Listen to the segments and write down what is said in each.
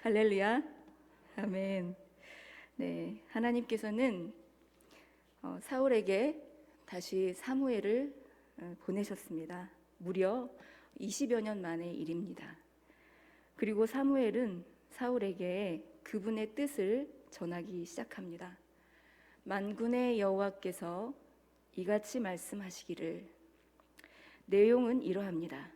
할렐루야. 아멘. 네, 하나님께서는 사울에게 다시 사무엘을 보내셨습니다. 무려 20여 년 만의 일입니다. 그리고 사무엘은 사울에게 그분의 뜻을 전하기 시작합니다. 만군의 여호와께서 이같이 말씀하시기를. 내용은 이러합니다.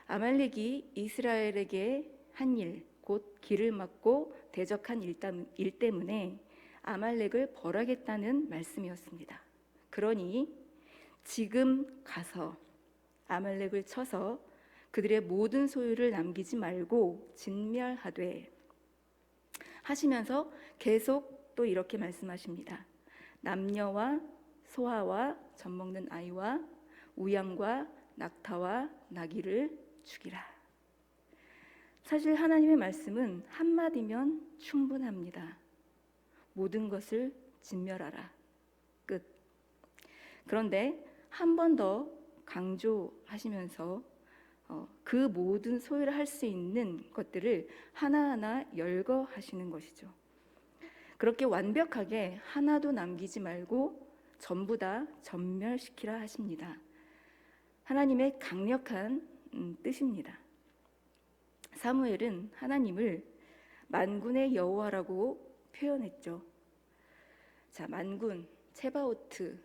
아말렉이 이스라엘에게 한 일, 곧 길을 막고 대적한 일 때문에 아말렉을 벌하겠다는 말씀이었습니다. 그러니 지금 가서 아말렉을 쳐서 그들의 모든 소유를 남기지 말고 진멸하되, 하시면서 계속 또 이렇게 말씀하십니다. 남녀와 소아와 젖먹는 아이와 우양과 낙타와 나귀를 죽이라. 사실 하나님의 말씀은 한마디면 충분합니다. 모든 것을 진멸하라. 끝. 그런데 한 번 더 강조하시면서 그 모든 소유를 할 수 있는 것들을 하나하나 열거하시는 것이죠. 그렇게 완벽하게 하나도 남기지 말고 전부 다 전멸시키라 하십니다. 하나님의 강력한 뜻입니다. 사무엘은 하나님을 만군의 여호와라고 표현했죠. 자, 만군, 체바오트,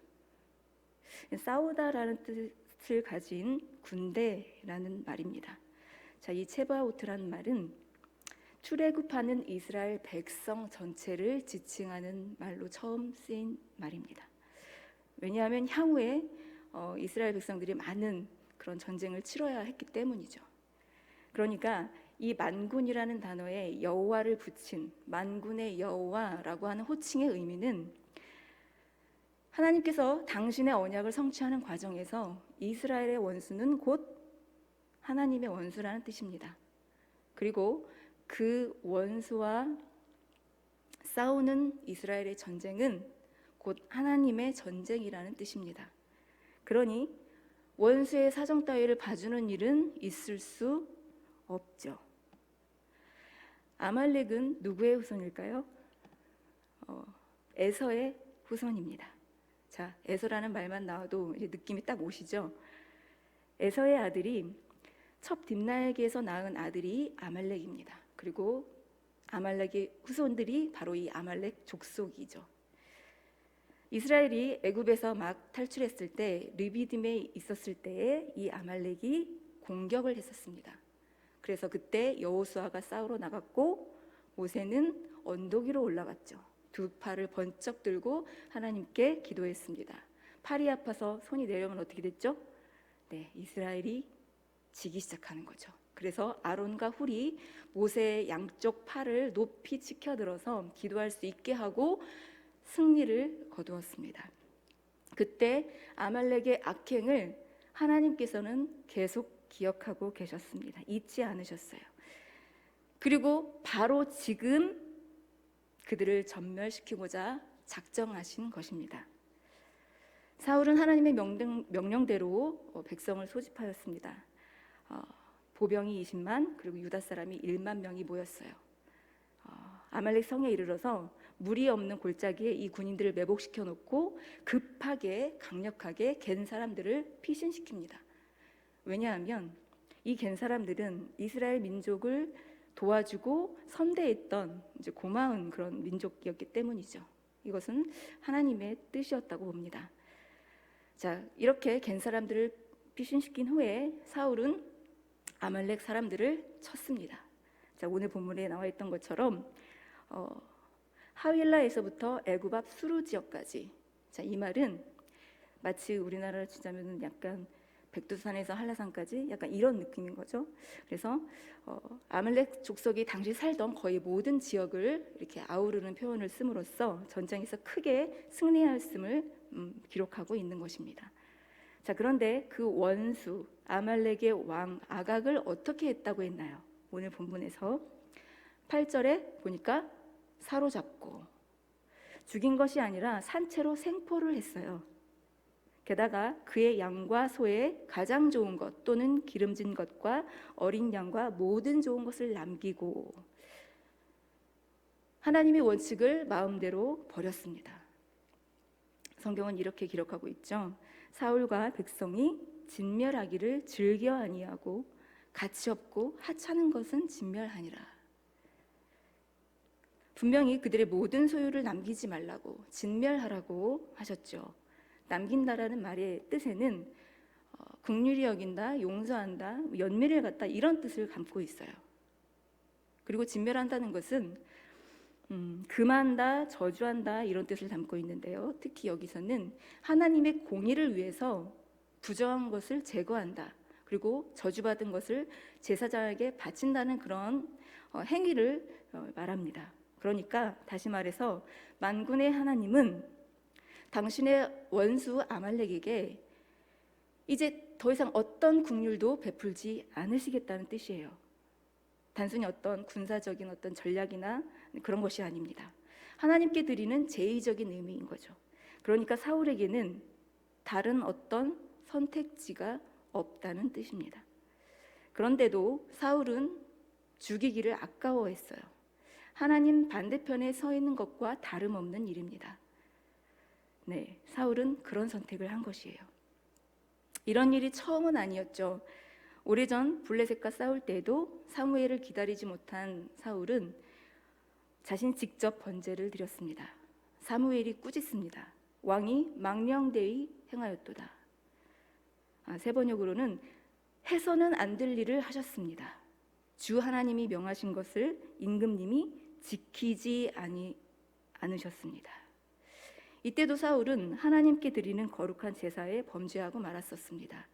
싸우다라는 뜻을 가진 군대라는 말입니다. 자, 이 체바오트라는 말은 출애굽하는 이스라엘 백성 전체를 지칭하는 말로 처음 쓰인 말입니다. 왜냐하면 향후에 이스라엘 백성들이 많은 그런 전쟁을 치러야 했기 때문이죠. 그러니까 이 만군이라는 단어에 여호와를 붙인 만군의 여호와라고 하는 호칭의 의미는 하나님께서 당신의 언약을 성취하는 과정에서 이스라엘의 원수는 곧 하나님의 원수라는 뜻입니다. 그리고 그 원수와 싸우는 이스라엘의 전쟁은 곧 하나님의 전쟁이라는 뜻입니다. 그러니 원수의 사정 따위를 봐주는 일은 있을 수 없죠. 아말렉은 누구의 후손일까요? 에서의 후손입니다. 자, 에서라는 말만 나와도 이제 느낌이 딱 오시죠? 에서의 아들이 첩 딥나에게서 낳은 아들이 아말렉입니다. 그리고 아말렉의 후손들이 바로 이 아말렉 족속이죠. 이스라엘이 애굽에서 막 탈출했을 때 르비딤에 있었을 때에 이 아말렉이 공격을 했었습니다. 그래서 그때 여호수아가 싸우러 나갔고 모세는 언덕 위로 올라갔죠. 두 팔을 번쩍 들고 하나님께 기도했습니다. 팔이 아파서 손이 내려오면 어떻게 됐죠? 네, 이스라엘이 지기 시작하는 거죠. 그래서 아론과 훌이 모세의 양쪽 팔을 높이 치켜들어서 기도할 수 있게 하고 승리를 거두었습니다. 그때 아말렉의 악행을 하나님께서는 계속 기억하고 계셨습니다. 잊지 않으셨어요. 그리고 바로 지금 그들을 전멸시키고자 작정하신 것입니다. 사울은 하나님의 명령대로 백성을 소집하였습니다. 보병이 20만, 그리고 유다 사람이 1만 명이 모였어요. 아말렉 성에 이르러서 물이 없는 골짜기에 이 군인들을 매복시켜 놓고 급하게 강력하게 갠 사람들을 피신시킵니다. 왜냐하면 이 갠 사람들은 이스라엘 민족을 도와주고 선대했던 이제 고마운 그런 민족이었기 때문이죠. 이것은 하나님의 뜻이었다고 봅니다. 자, 이렇게 갠 사람들을 피신시킨 후에 사울은 아말렉 사람들을 쳤습니다. 자, 오늘 본문에 나와 있던 것처럼 하윌라에서부터 애굽 앞 수루 지역까지. 자, 이 말은 마치 우리나라로 치자면 약간 백두산에서 한라산까지 약간 이런 느낌인 거죠. 그래서 아말렉 족속이 당시 살던 거의 모든 지역을 이렇게 아우르는 표현을 씀으로써 전쟁에서 크게 승리하였음을 기록하고 있는 것입니다. 자, 그런데 그 원수 아말렉의 왕 아각을 어떻게 했다고 했나요? 오늘 본문에서 8절에 보니까 사로잡고 죽인 것이 아니라 산채로 생포를 했어요. 게다가 그의 양과 소의 가장 좋은 것 또는 기름진 것과 어린 양과 모든 좋은 것을 남기고, 하나님의 원칙을 마음대로 버렸습니다. 성경은 이렇게 기록하고 있죠. 사울과 백성이 진멸하기를 즐겨 아니하고 가치 없고 하찮은 것은 진멸하니라. 분명히 그들의 모든 소유를 남기지 말라고, 진멸하라고 하셨죠. 남긴다라는 말의 뜻에는 긍휼히 여긴다, 용서한다, 연민을 갖다 이런 뜻을 담고 있어요. 그리고 진멸한다는 것은 금한다, 저주한다 이런 뜻을 담고 있는데요. 특히 여기서는 하나님의 공의를 위해서 부정한 것을 제거한다. 그리고 저주받은 것을 제사장에게 바친다는 그런 행위를 말합니다. 그러니까 다시 말해서 만군의 하나님은 당신의 원수 아말렉에게 이제 더 이상 어떤 긍휼도 베풀지 않으시겠다는 뜻이에요. 단순히 어떤 군사적인 어떤 전략이나 그런 것이 아닙니다. 하나님께 드리는 제의적인 의미인 거죠. 그러니까 사울에게는 다른 어떤 선택지가 없다는 뜻입니다. 그런데도 사울은 죽이기를 아까워했어요. 하나님 반대편에 서 있는 것과 다름없는 일입니다. 네, 사울은 그런 선택을 한 것이에요. 이런 일이 처음은 아니었죠. 오래전 블레셋과 싸울 때에도 사무엘을 기다리지 못한 사울은 자신 직접 번제를 드렸습니다. 사무엘이 꾸짖습니다. 왕이 망령되이 행하였도다. 세 번역으로는 해서는 안 될 일을 하셨습니다. 주 하나님이 명하신 것을 임금님이 지키지 않으셨습니다. 이때도 사울은 하나님께 드리는 거룩한 제사에 범죄하고 말았었습니다.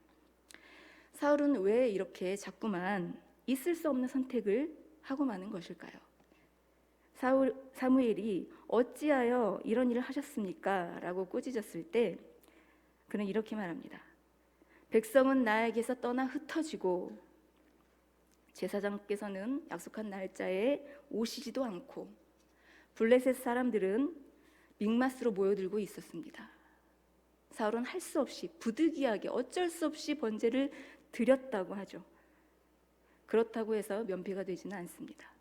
사울은 왜 이렇게 자꾸만 있을 수 없는 선택을 하고 마는 것일까요? 사무엘이 어찌하여 이런 일을 하셨습니까? 라고 꾸짖었을 때 그는 이렇게 말합니다. 백성은 나에게서 떠나 흩어지고 제사장께서는 약속한 날짜에 오시지도 않고 블레셋 사람들은 믹마스로 모여들고 있었습니다. 사울은 할 수 없이 부득이하게 어쩔 수 없이 번제를 드렸다고 하죠. 그렇다고 해서 면피가 되지는 않습니다.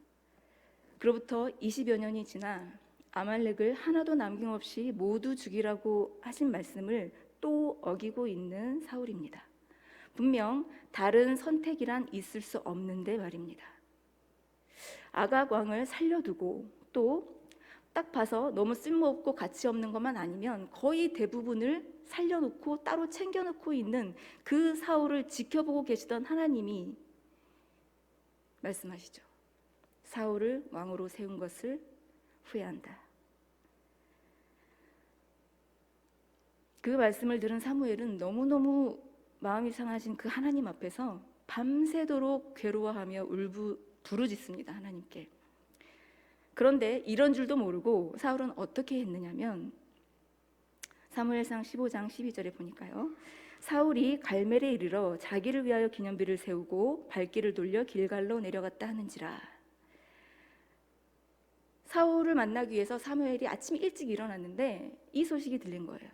그로부터 20여 년이 지나 아말렉을 하나도 남김없이 모두 죽이라고 하신 말씀을 또 어기고 있는 사울입니다. 분명 다른 선택이란 있을 수 없는데 말입니다. 아각 왕을 살려두고 또 딱 봐서 너무 쓸모없고 가치 없는 것만 아니면 거의 대부분을 살려놓고 따로 챙겨놓고 있는 그 사울을 지켜보고 계시던 하나님이 말씀하시죠. 사울을 왕으로 세운 것을 후회한다. 그 말씀을 들은 사무엘은 너무너무 마음이 상하신 그 하나님 앞에서 밤새도록 괴로워하며 부르짖습니다. 하나님께. 그런데 이런 줄도 모르고 사울은 어떻게 했느냐면 사무엘상 15장 12절에 보니까요. 사울이 갈멜에 이르러 자기를 위하여 기념비를 세우고 발길을 돌려 길갈로 내려갔다 하는지라. 사울을 만나기 위해서 사무엘이 아침 일찍 일어났는데 이 소식이 들린 거예요.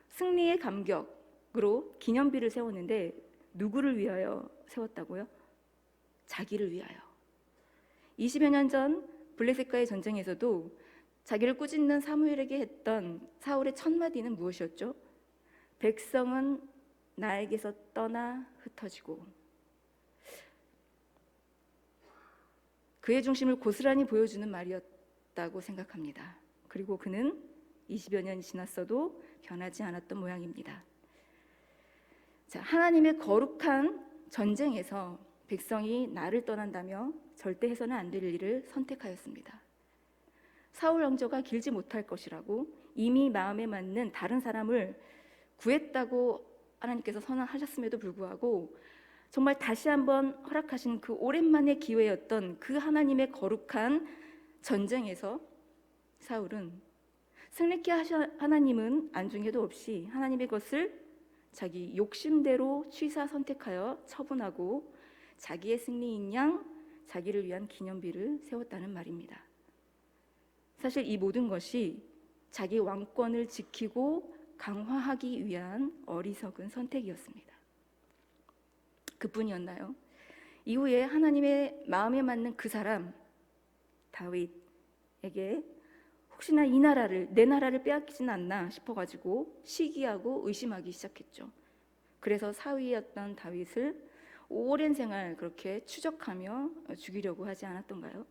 승리의 감격으로 기념비를 세웠는데 누구를 위하여 세웠다고요? 자기를 위하여. 20여 년 전 블레셋과의 전쟁에서도 자기를 꾸짖는 사무엘에게 했던 사울의 첫 마디는 무엇이었죠? 백성은 나에게서 떠나 흩어지고. 그의 중심을 고스란히 보여주는 말이었다고 생각합니다. 그리고 그는 20여 년이 지났어도 변하지 않았던 모양입니다. 자, 하나님의 거룩한 전쟁에서 백성이 나를 떠난다며 절대 해서는 안 될 일을 선택하였습니다. 사울 왕조가 길지 못할 것이라고 이미 마음에 맞는 다른 사람을 구했다고 하나님께서 선언하셨음에도 불구하고 정말 다시 한번 허락하신 그 오랜만의 기회였던 그 하나님의 거룩한 전쟁에서 사울은 승리케 하신 하나님은 안중에도 없이 하나님의 것을 자기 욕심대로 취사 선택하여 처분하고 자기의 승리인 양 자기를 위한 기념비를 세웠다는 말입니다. 사실 이 모든 것이 자기 왕권을 지키고 강화하기 위한 어리석은 선택이었습니다. 그뿐이었나요? 이후에 하나님의 마음에 맞는 그 사람 다윗, 혹시나 이 나라를, 내 나라를 빼앗기진 않나 싶어가지고 시기하고 의심하기 시작했죠. 그래서 사위였던 다윗을 오랜 생활 그렇게 추적하며 죽이려고 하지 않았던가요?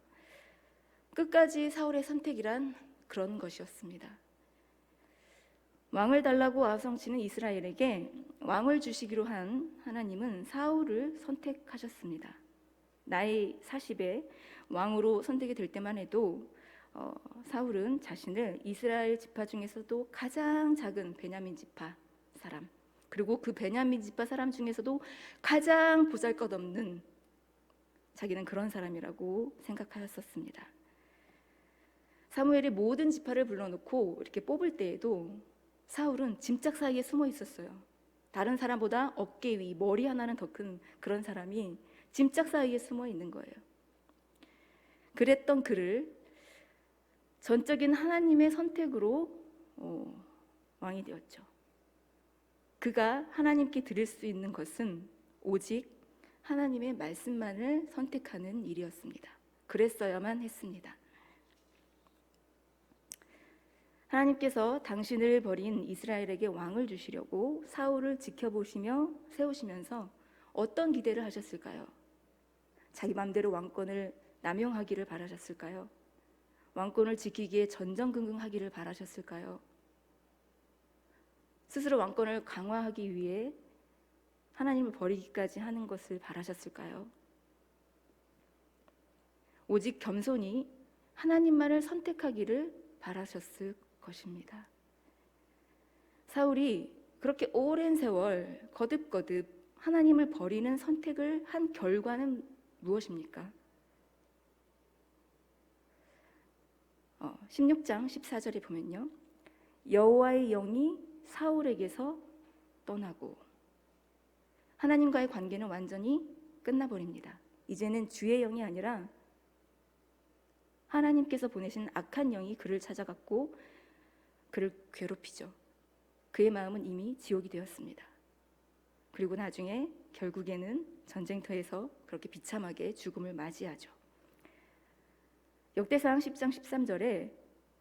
끝까지 사울의 선택이란 그런 것이었습니다. 왕을 달라고 아우성치는 이스라엘에게 왕을 주시기로 한 하나님은 사울을 선택하셨습니다. 나이 40에 왕으로 선택이 될 때만 해도 사울은 자신을 이스라엘 지파 중에서도 가장 작은 베냐민 지파 사람, 그리고 그 베냐민 지파 사람 중에서도 가장 보잘것없는, 자기는 그런 사람이라고 생각하였었습니다. 사무엘이 모든 지파를 불러놓고 이렇게 뽑을 때에도 사울은 짐짝 사이에 숨어 있었어요. 다른 사람보다 어깨 위, 머리 하나는 더 큰 그런 사람이 짐짝 사이에 숨어 있는 거예요. 그랬던 그를 전적인 하나님의 선택으로 왕이 되었죠. 그가 하나님께 드릴 수 있는 것은 오직 하나님의 말씀만을 선택하는 일이었습니다. 그랬어야만 했습니다. 하나님께서 당신을 버린 이스라엘에게 왕을 주시려고 사울을 지켜보시며 세우시면서 어떤 기대를 하셨을까요? 자기 마음대로 왕권을 남용하기를 바라셨을까요? 왕권을 지키기에 전전긍긍하기를 바라셨을까요? 스스로 왕권을 강화하기 위해 하나님을 버리기까지 하는 것을 바라셨을까요? 오직 겸손히 하나님만을 선택하기를 바라셨을 것입니다. 사울이 그렇게 오랜 세월 거듭거듭 하나님을 버리는 선택을 한 결과는 무엇입니까? 16장 14절에 보면요, 여호와의 영이 사울에게서 떠나고 하나님과의 관계는 완전히 끝나버립니다. 이제는 주의 영이 아니라 하나님께서 보내신 악한 영이 그를 찾아갔고 그를 괴롭히죠. 그의 마음은 이미 지옥이 되었습니다. 그리고 나중에 결국에는 전쟁터에서 그렇게 비참하게 죽음을 맞이하죠. 역대상 10장 13절에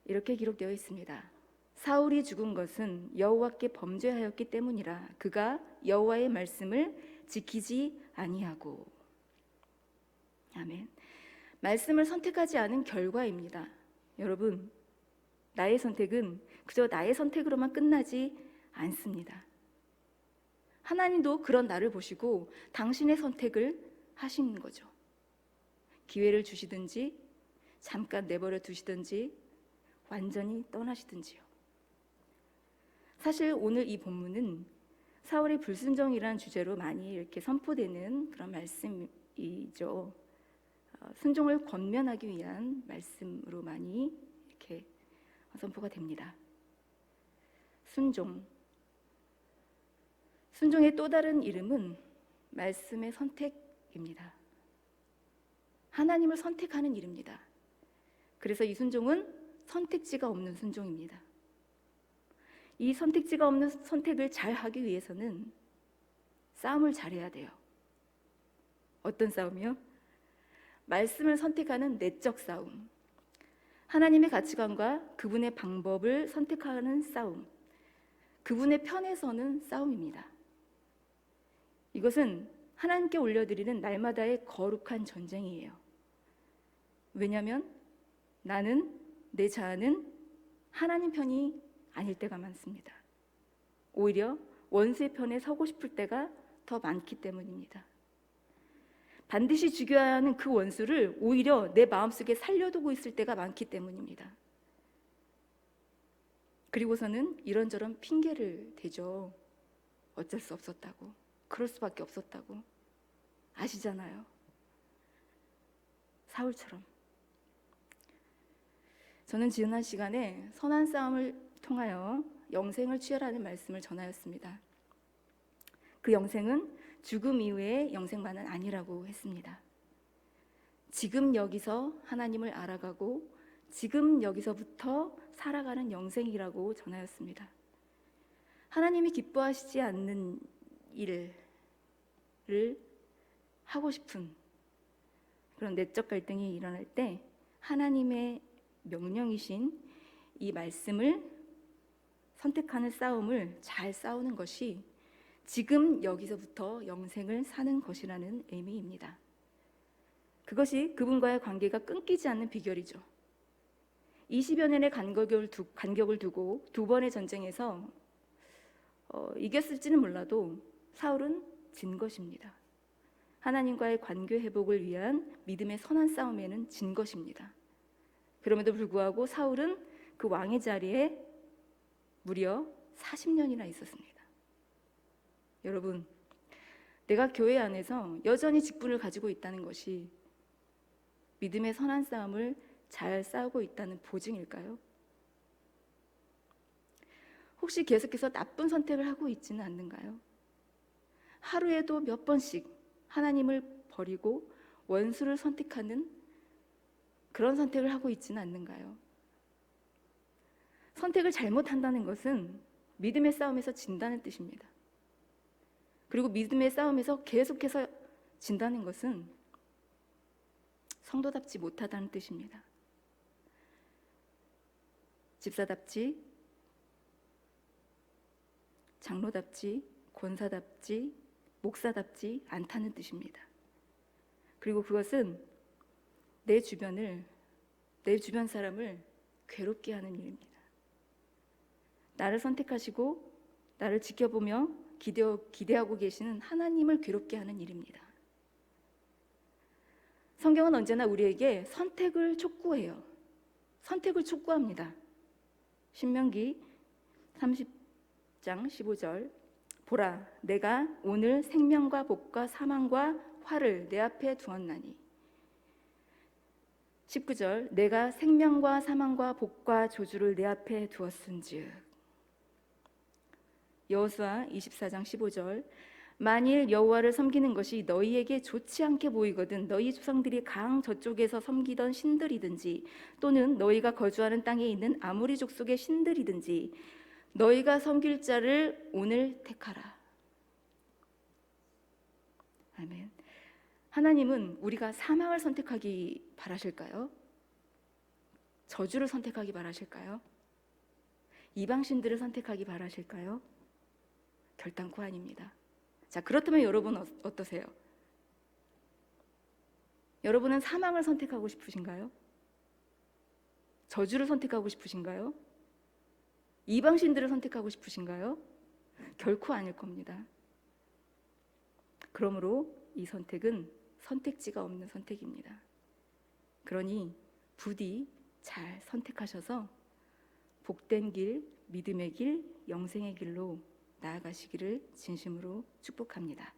이렇게 기록되어 있습니다. 사울이 죽은 것은 여호와께 범죄하였기 때문이라. 그가 여호와의 말씀을 지키지 아니하고. 아멘. 말씀을 선택하지 않은 결과입니다. 여러분, 나의 선택은 그저 나의 선택으로만 끝나지 않습니다. 하나님도 그런 나를 보시고 당신의 선택을 하신 거죠. 기회를 주시든지 잠깐 내버려 두시든지 완전히 떠나시든지요. 사실 오늘 이 본문은 사울의 불순종이라는 주제로 많이 이렇게 선포되는 그런 말씀이죠. 순종을 권면하기 위한 말씀으로 많이 이렇게 선포가 됩니다. 순종의 또 다른 이름은 말씀의 선택입니다. 하나님을 선택하는 일입니다. 그래서 이 순종은 선택지가 없는 순종입니다. 이 선택지가 없는 선택을 잘 하기 위해서는 싸움을 잘해야 돼요. 어떤 싸움이요? 말씀을 선택하는 내적 싸움, 하나님의 가치관과 그분의 방법을 선택하는 싸움, 그분의 편에 서는 싸움입니다. 이것은 하나님께 올려드리는 날마다의 거룩한 전쟁이에요. 왜냐하면 나는, 내 자아는 하나님 편이 아닐 때가 많습니다. 오히려 원수의 편에 서고 싶을 때가 더 많기 때문입니다. 반드시 죽여야 하는 그 원수를 오히려 내 마음속에 살려두고 있을 때가 많기 때문입니다. 그리고서는 이런저런 핑계를 대죠. 어쩔 수 없었다고, 그럴 수밖에 없었다고. 아시잖아요. 사울처럼. 저는 지난 시간에 선한 싸움을 통하여 영생을 취하라는 말씀을 전하였습니다. 그 영생은 죽음 이후의 영생만은 아니라고 했습니다. 지금 여기서 하나님을 알아가고 지금 여기서부터 살아가는 영생이라고 전하였습니다. 하나님이 기뻐하시지 않는 일을 하고 싶은 그런 내적 갈등이 일어날 때 하나님의 명령이신 이 말씀을 선택하는 싸움을 잘 싸우는 것이 지금 여기서부터 영생을 사는 것이라는 의미입니다. 그것이 그분과의 관계가 끊기지 않는 비결이죠. 20여 년의 간격을 두고 두 번의 전쟁에서 이겼을지는 몰라도 사울은 진 것입니다. 하나님과의 관계 회복을 위한 믿음의 선한 싸움에는 진 것입니다. 그럼에도 불구하고 사울은 그 왕의 자리에 무려 40년이나 있었습니다. 여러분, 내가 교회 안에서 여전히 직분을 가지고 있다는 것이 믿음의 선한 싸움을 잘 싸우고 있다는 보증일까요? 혹시 계속해서 나쁜 선택을 하고 있지는 않는가요? 하루에도 몇 번씩 하나님을 버리고 원수를 선택하는 그런 선택을 하고 있지는 않는가요? 선택을 잘못한다는 것은 믿음의 싸움에서 진다는 뜻입니다. 그리고 믿음의 싸움에서 계속해서 진다는 것은 성도답지 못하다는 뜻입니다. 집사답지, 장로답지, 권사답지, 목사답지 않다는 뜻입니다. 그리고 그것은 내 주변 사람을 괴롭게 하는 일입니다. 나를 선택하시고 나를 지켜보며 기대하고 계시는 하나님을 괴롭게 하는 일입니다. 성경은 언제나 우리에게 선택을 촉구해요. 선택을 촉구합니다. 신명기 30장 15절, 보라, 내가 오늘 생명과 복과 사망과 화를 내 앞에 두었나니. 19절, 내가 생명과 사망과 복과 저주를 내 앞에 두었은즉. 여호수아 24장 15절, 만일 여호와를 섬기는 것이 너희에게 좋지 않게 보이거든 너희 조상들이 강 저쪽에서 섬기던 신들이든지 또는 너희가 거주하는 땅에 있는 아모리 족속의 신들이든지 너희가 섬길 자를 오늘 택하라. 아멘. 하나님은 우리가 사망을 선택하기 바라실까요? 저주를 선택하기 바라실까요? 이방신들을 선택하기 바라실까요? 결단코 아닙니다. 자, 그렇다면 여러분 어떠세요? 여러분은 사망을 선택하고 싶으신가요? 저주를 선택하고 싶으신가요? 이방신들을 선택하고 싶으신가요? 결코 아닐 겁니다. 그러므로 이 선택은 선택지가 없는 선택입니다. 그러니 부디 잘 선택하셔서 복된 길, 믿음의 길, 영생의 길로 나아가시기를 진심으로 축복합니다.